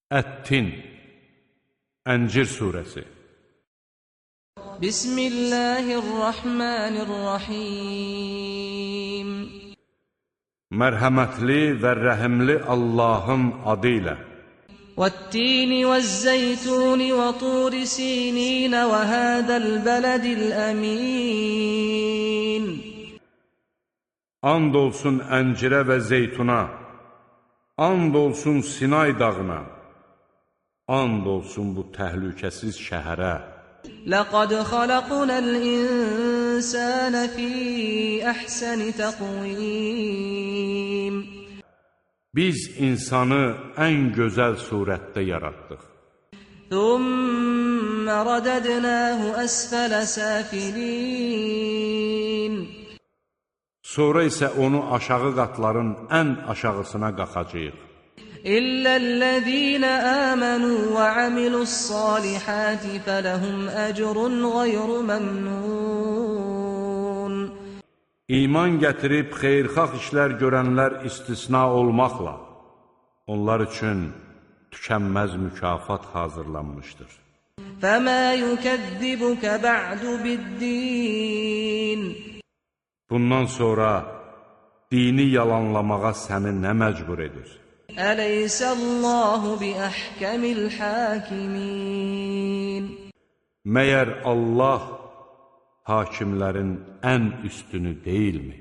Ət-Tin, Əncir surəsi. Bismillahirrahmanirrahim. Mərhəmətli və rəhimli Allahın adı ilə. وَالتِّينِ وَالزَّيْتُونِ وَطُورِ سِينِينَ وَهَذَا الْبَلَدِ الْأَمِينَ. And olsun əncirə və zeytuna, and olsun Sinay dağına, and olsun bu təhlükəsiz şəhərə. لَقَدْ خَلَقْنَا الْإِنسَانَ فِي أَحْسَنِ تَقْوِيمٍ. Biz insanı ən gözəl surətdə yaratdıq. ثُمَّ رَدَدْنَاهُ أَسْفَلَ سَافِلِينَ. Sonra isə onu aşağı qatların ən aşağısına qaxacağıq. إِلَّا الَّذِينَ آمَنُوا وَعَمِلُوا الصَّالِحَاتِ فَلَهُمْ أَجْرٌ غَيْرُ مَمْنُونَ. İman gətirib xeyirxah işlər görənlər istisna olmaqla, onlar üçün tükənməz mükafat hazırlanmışdır. فَمَا يُكَذِّبُكَ بَعْدُ بِالدِّينِ. Bundan sonra dini yalanlamağa səni nə məcbur edir? أَلَيْسَ اللَّهُ بِأَحْكَمِ الْحَاكِمِينَ. Məyər Allah hakimlərin ən üstünü deyilmi?